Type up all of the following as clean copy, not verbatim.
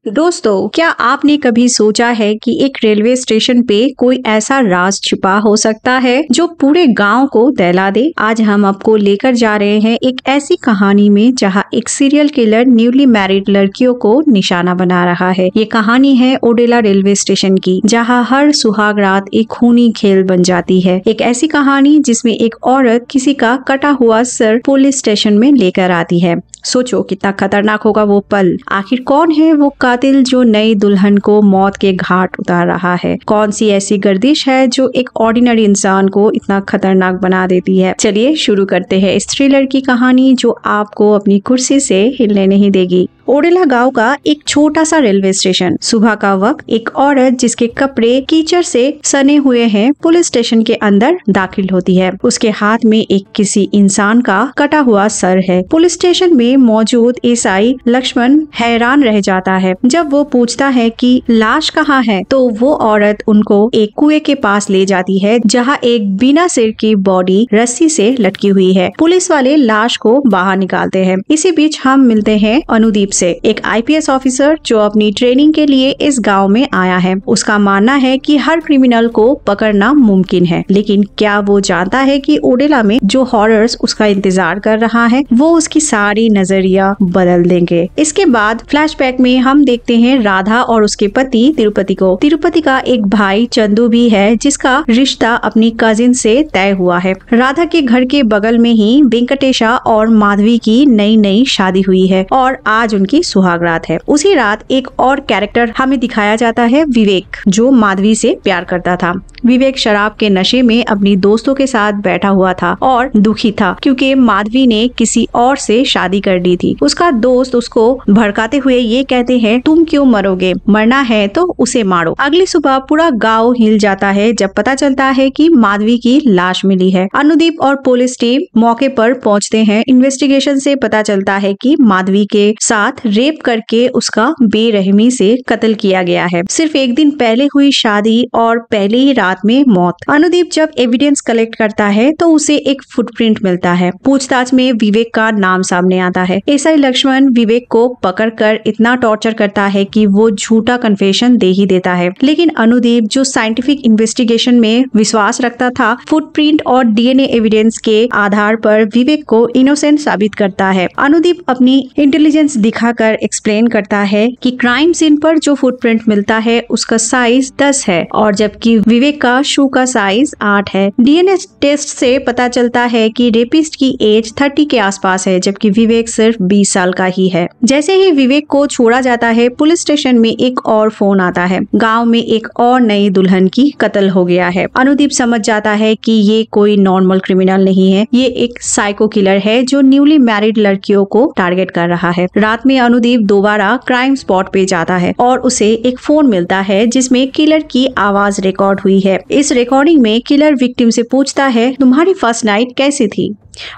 दोस्तों, क्या आपने कभी सोचा है कि एक रेलवे स्टेशन पे कोई ऐसा राज छिपा हो सकता है जो पूरे गांव को दहला दे। आज हम आपको लेकर जा रहे हैं एक ऐसी कहानी में जहां एक सीरियल किलर न्यूली मैरिड लड़कियों को निशाना बना रहा है। ये कहानी है ओडेला रेलवे स्टेशन की, जहां हर सुहाग रात एक खूनी खेल बन जाती है। एक ऐसी कहानी जिसमें एक औरत किसी का कटा हुआ सर पुलिस स्टेशन में लेकर आती है। सोचो कितना खतरनाक होगा वो पल। आखिर कौन है वो कातिल जो नई दुल्हन को मौत के घाट उतार रहा है? कौन सी ऐसी गर्दिश है जो एक ऑर्डिनरी इंसान को इतना खतरनाक बना देती है? चलिए शुरू करते हैं इस थ्रिलर की कहानी जो आपको अपनी कुर्सी से हिलने नहीं देगी। ओडेला गांव का एक छोटा सा रेलवे स्टेशन। सुबह का वक्त एक औरत जिसके कपड़े कीचड़ से सने हुए हैं पुलिस स्टेशन के अंदर दाखिल होती है। उसके हाथ में एक किसी इंसान का कटा हुआ सर है। पुलिस स्टेशन में मौजूद एसआई लक्ष्मण हैरान रह जाता है जब वो पूछता है कि लाश कहाँ है, तो वो औरत उनको एक कुएं के पास ले जाती है जहाँ एक बिना सिर की बॉडी रस्सी से लटकी हुई है। पुलिस वाले लाश को बाहर निकालते हैं। इसी बीच हम मिलते हैं अनुदीप से, एक आईपीएस ऑफिसर जो अपनी ट्रेनिंग के लिए इस गांव में आया है। उसका मानना है कि हर क्रिमिनल को पकड़ना मुमकिन है, लेकिन क्या वो जानता है कि ओडेला में जो हॉरर्स उसका इंतजार कर रहा है वो उसकी सारी नजरिया बदल देंगे। इसके बाद फ्लैशबैक में हम देखते हैं राधा और उसके पति तिरुपति को। तिरुपति का एक भाई चंदू भी है जिसका रिश्ता अपनी कजिन से तय हुआ है। राधा के घर के बगल में ही वेंकटेशा और माधवी की नई शादी हुई है और आज उनकी सुहागरात है। उसी रात एक और कैरेक्टर हमें दिखाया जाता है, विवेक, जो माधवी से प्यार करता था। विवेक शराब के नशे में अपनी दोस्तों के साथ बैठा हुआ था और दुखी था क्योंकि माधवी ने किसी और से शादी कर दी थी। उसका दोस्त उसको भड़काते हुए ये कहते हैं, तुम क्यों मरोगे, मरना है तो उसे मारो। अगली सुबह पूरा गांव हिल जाता है जब पता चलता है कि माधवी की लाश मिली है। अनुदीप और पुलिस टीम मौके पर पहुंचते हैं। इन्वेस्टिगेशन से पता चलता है कि माधवी के साथ रेप करके उसका बेरहमी से कत्ल किया गया है। सिर्फ एक दिन पहले हुई शादी और पहले ही रात में मौत। अनुदीप जब एविडेंस कलेक्ट करता है तो उसे एक फुटप्रिंट मिलता है। पूछताछ में विवेक का नाम सामने आता है। एसआई लक्ष्मण विवेक को पकड़कर इतना टॉर्चर करता है कि वो झूठा कन्फेशन दे ही देता है, लेकिन अनुदीप जो साइंटिफिक इन्वेस्टिगेशन में विश्वास रखता था, फुटप्रिंट और डीएनए एविडेंस के आधार पर विवेक को इनोसेंट साबित करता है। अनुदीप अपनी इंटेलिजेंस दिखाकर एक्सप्लेन करता है कि क्राइम सीन पर जो फुटप्रिंट मिलता है उसका साइज 10 है और जबकि विवेक का शू का साइज 8 है। डीएनए टेस्ट से पता चलता है कि रेपिस्ट की एज 30 के आसपास है जबकि विवेक सिर्फ 20 साल का ही है। जैसे ही विवेक को छोड़ा जाता है, पुलिस स्टेशन में एक और फोन आता है। गांव में एक और नई दुल्हन की कत्ल हो गया है। अनुदीप समझ जाता है कि ये कोई नॉर्मल क्रिमिनल नहीं है, ये एक साइको किलर है जो न्यूली मैरिड लड़कियों को टारगेट कर रहा है। रात में अनुदीप दोबारा क्राइम स्पॉट पे जाता है और उसे एक फोन मिलता है जिसमें किलर की आवाज रिकॉर्ड हुई है। इस रिकॉर्डिंग में किलर विक्टिम से पूछता है, तुम्हारी फर्स्ट नाइट कैसी थी?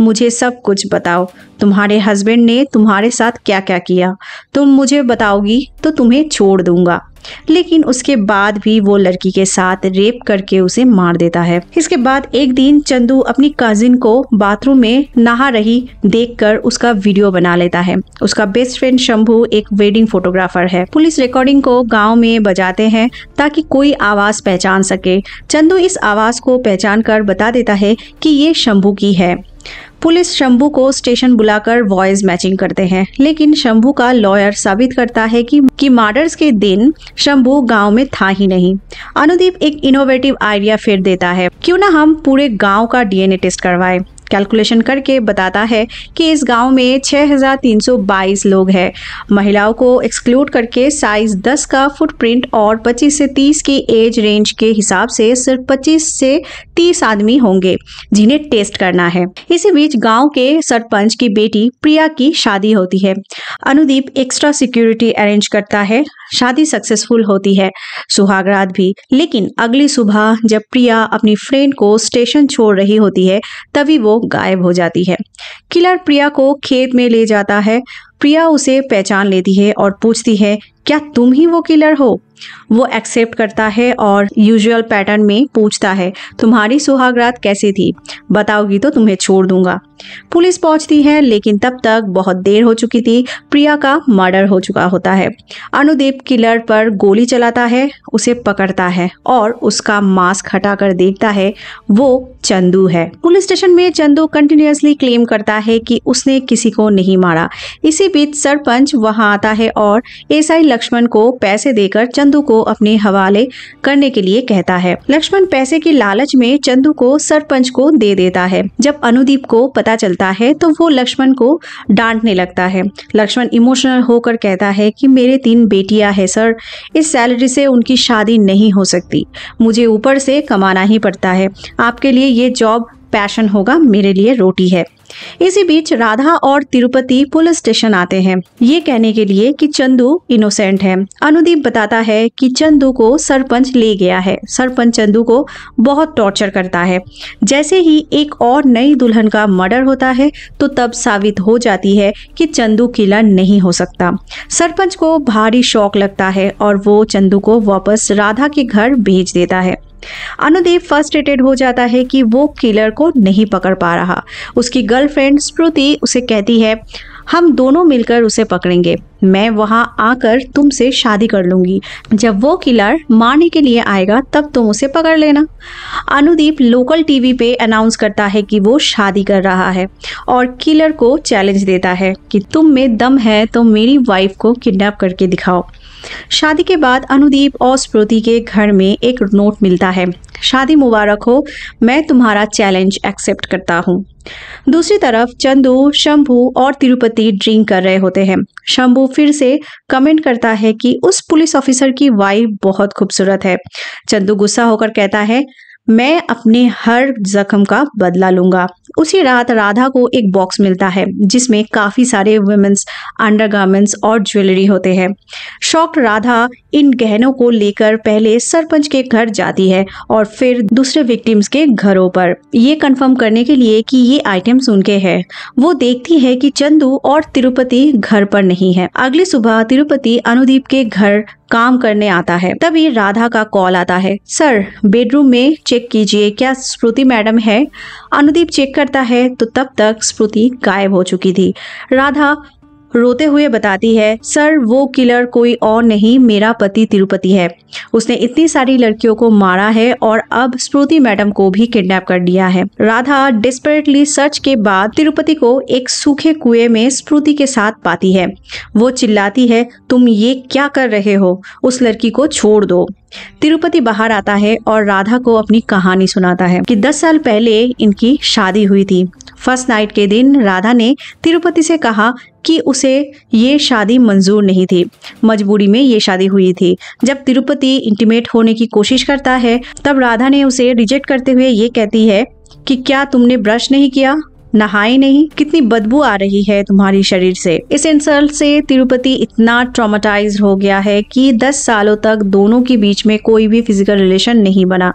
मुझे सब कुछ बताओ। तुम्हारे हस्बैंड ने तुम्हारे साथ क्या क्या किया? तुम मुझे बताओगी तो तुम्हें छोड़ दूंगा। लेकिन उसके बाद भी वो लड़की के साथ रेप करके उसे मार देता है। इसके बाद एक दिन चंदू अपनी कजिन को बाथरूम में नहा रही देखकर उसका वीडियो बना लेता है। उसका बेस्ट फ्रेंड शंभू एक वेडिंग फोटोग्राफर है। पुलिस रिकॉर्डिंग को गांव में बजाते हैं ताकि कोई आवाज पहचान सके। चंदू इस आवाज को पहचान कर बता देता है कि ये शंभू की है। पुलिस शंभू को स्टेशन बुलाकर वॉइस मैचिंग करते हैं, लेकिन शंभू का लॉयर साबित करता है कि मर्डर्स के दिन शंभू गांव में था ही नहीं। अनुदीप एक इनोवेटिव आइडिया फिर देता है, क्यों ना हम पूरे गांव का डीएनए टेस्ट करवाएं। कैलकुलेशन करके बताता है कि इस गांव में 6322 लोग हैं। महिलाओं को एक्सक्लूड करके साइज 10 का फुटप्रिंट और 25 से 30 की एज रेंज के हिसाब से सिर्फ 25 से 30 आदमी होंगे जिन्हें टेस्ट करना है। इसी बीच गांव के सरपंच की बेटी प्रिया की शादी होती है। अनुदीप एक्स्ट्रा सिक्योरिटी अरेंज करता है। शादी सक्सेसफुल होती है, सुहागरात भी। लेकिन अगली सुबह जब प्रिया अपनी फ्रेंड को स्टेशन छोड़ रही होती है तभी वो गायब हो जाती है। किलर प्रिया को खेत में ले जाता है। प्रिया उसे पहचान लेती है और पूछती है, क्या तुम ही वो किलर हो? वो एक्सेप्ट करता है और यूजुअल पैटर्न में पूछता है, तुम्हारी सुहागरात कैसी थी, बताओगी तो तुम्हें छोड़ दूंगा। पुलिस पहुंचती है लेकिन तब तक बहुत देर हो चुकी थी। प्रिया का मर्डर हो चुका होता है। अनुदीप किलर पर गोली चलाता है, उसे पकड़ता है और उसका मास्क हटाकर देखता है वो चंदू है। पुलिस स्टेशन में चंदू कंटिन्यूअसली क्लेम करता है कि उसने किसी को नहीं मारा। इसी बीच सरपंच वहां आता है और एसआई लक्ष्मण को पैसे देकर चंदू को अपने हवाले करने के लिए कहता है। लक्ष्मण पैसे की लालच में चंदू को सरपंच को दे देता है। जब अनुदीप को पता चलता है तो वो लक्ष्मण को डांटने लगता है। लक्ष्मण इमोशनल होकर कहता है कि मेरे 3 बेटियां हैं सर, इस सैलरी से उनकी शादी नहीं हो सकती, मुझे ऊपर से कमाना ही पड़ता है। आपके लिए ये जॉब पैशन होगा, मेरे लिए रोटी है। इसी बीच राधा और तिरुपति पुलिस स्टेशन आते हैं ये कहने के लिए कि चंदू इनोसेंट है। अनुदीप बताता है कि चंदू को सरपंच ले गया है। सरपंच चंदू को बहुत टॉर्चर करता है। जैसे ही एक और नई दुल्हन का मर्डर होता है तो तब साबित हो जाती है कि चंदू किलर नहीं हो सकता। सरपंच को भारी शौक लगता है और वो चंदू को वापस राधा के घर भेज देता है। अनुदीप फ्रस्ट्रेटेड हो जाता है कि वो किलर को नहीं पकड़ पा रहा। उसकी गर्लफ्रेंड स्मृति उसे कहती है, हम दोनों मिलकर उसे पकड़ेंगे, मैं वहां आकर तुमसे शादी कर लूंगी। जब वो किलर मारने के लिए आएगा तब तुम उसे पकड़ लेना। अनुदीप लोकल टीवी पे अनाउंस करता है कि वो शादी कर रहा है और किलर को चैलेंज देता है कि तुम में दम है तो मेरी वाइफ को किडनैप करके दिखाओ। शादी के बाद अनुदीप और स्मृति के घर में एक नोट मिलता है, शादी मुबारक हो, मैं तुम्हारा चैलेंज एक्सेप्ट करता हूँ। दूसरी तरफ चंदू, शंभू और तिरुपति ड्रिंक कर रहे होते हैं। शंभू फिर से कमेंट करता है कि उस पुलिस ऑफिसर की वाइफ बहुत खूबसूरत है। चंदू गुस्सा होकर कहता है, मैं अपने हर जख्म का बदला लूंगा। उसी रात राधा को एक बॉक्स मिलता है जिसमें काफी सारे वुमेन्स अंडरगारमेंट्स और ज्वेलरी होते हैं। शॉक्ड राधा इन गहनों को लेकर पहले सरपंच के घर जाती है और फिर दूसरे विक्टिम्स के घरों पर, ये कंफर्म करने के लिए कि ये आइटम्स उनके हैं। वो देखती है कि चंदू और तिरुपति घर पर नहीं है। अगली सुबह तिरुपति अनुदीप के घर काम करने आता है। तभी राधा का कॉल आता है, सर बेडरूम में चेक कीजिए, क्या स्मृति मैडम है? अनुदीप चेक करता है तो तब तक स्मृति गायब हो चुकी थी। राधा रोते हुए बताती है, सर वो किलर कोई और नहीं, मेरा पति तिरुपति है। उसने इतनी सारी लड़कियों को मारा है और अब स्मृति मैडम को भी किडनैप कर लिया है। राधा डिस्परेटली सर्च के बाद तिरुपति को एक सूखे कुएं में स्मृति के साथ पाती है। वो चिल्लाती है, तुम ये क्या कर रहे हो, उस लड़की को छोड़ दो। तिरुपति बाहर आता है और राधा को अपनी कहानी सुनाता है कि 10 साल पहले इनकी शादी हुई थी। फर्स्ट नाइट के दिन राधा ने तिरुपति से कहा कि उसे ये शादी मंजूर नहीं थी, मजबूरी में ये शादी हुई थी। जब तिरुपति इंटीमेट होने की कोशिश करता है तब राधा ने उसे रिजेक्ट करते हुए ये कहती है कि क्या तुमने ब्रश नहीं किया, नहाई नहीं, कितनी बदबू आ रही है तुम्हारी शरीर से। इस इंसल्ट से तिरुपति इतना ट्रॉमेटाइज्ड हो गया है कि 10 सालों तक दोनों के बीच में कोई भी फिजिकल रिलेशन नहीं बना।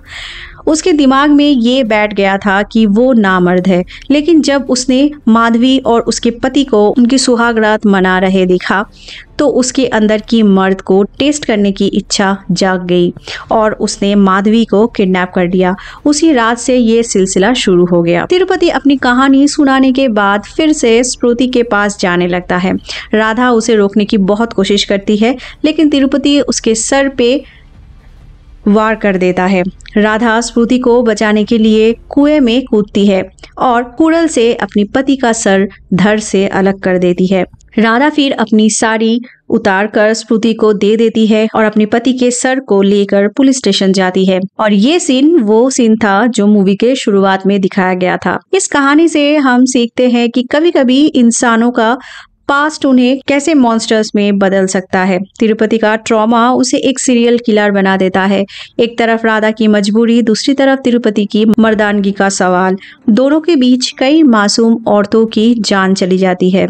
उसके दिमाग में ये बैठ गया था कि वो नामर्द है। लेकिन जब उसने माधवी और उसके पति को उनकी सुहागरात मना रहे देखा तो उसके अंदर की मर्द को टेस्ट करने की इच्छा जाग गई और उसने माधवी को किडनैप कर दिया। उसी रात से ये सिलसिला शुरू हो गया। तिरुपति अपनी कहानी सुनाने के बाद फिर से स्मृति के पास जाने लगता है। राधा उसे रोकने की बहुत कोशिश करती है लेकिन तिरुपति उसके सर पे वार कर देता है। राधा स्मृति को बचाने के लिए कुएं में कूदती है और कुड़ल से अपने पति का सर धड़ से अलग कर देती है। राधा फिर अपनी साड़ी उतार कर स्मृति को दे देती है और अपने पति के सर को लेकर पुलिस स्टेशन जाती है। और ये सीन वो सीन था जो मूवी के शुरुआत में दिखाया गया था। इस कहानी से हम सीखते हैं कि कभी कभी इंसानों का पास्ट उन्हें कैसे मॉन्स्टर्स में बदल सकता है। तिरुपति का ट्रॉमा उसे एक सीरियल किलर बना देता है। एक तरफ राधा की मजबूरी, दूसरी तरफ तिरुपति की मर्दानगी का सवाल। दोनों के बीच कई मासूम औरतों की जान चली जाती है।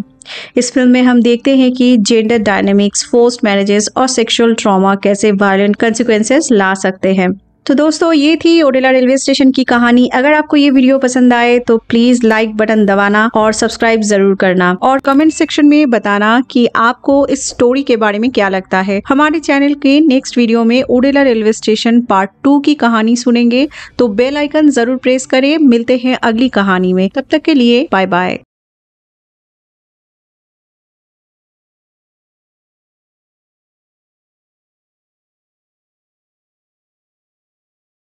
इस फिल्म में हम देखते हैं कि जेंडर डायनेमिक्स, फोर्स्ड मैरिजेस और सेक्सुअल ट्रॉमा कैसे वायलेंट कंसिक्वेंसेस ला सकते हैं। तो दोस्तों ये थी ओडेला रेलवे स्टेशन की कहानी। अगर आपको ये वीडियो पसंद आए तो प्लीज लाइक बटन दबाना और सब्सक्राइब जरूर करना और कमेंट सेक्शन में बताना कि आपको इस स्टोरी के बारे में क्या लगता है। हमारे चैनल के नेक्स्ट वीडियो में ओडेला रेलवे स्टेशन पार्ट 2 की कहानी सुनेंगे, तो बेल आइकन जरूर प्रेस करें। मिलते हैं अगली कहानी में, तब तक के लिए बाय बाय।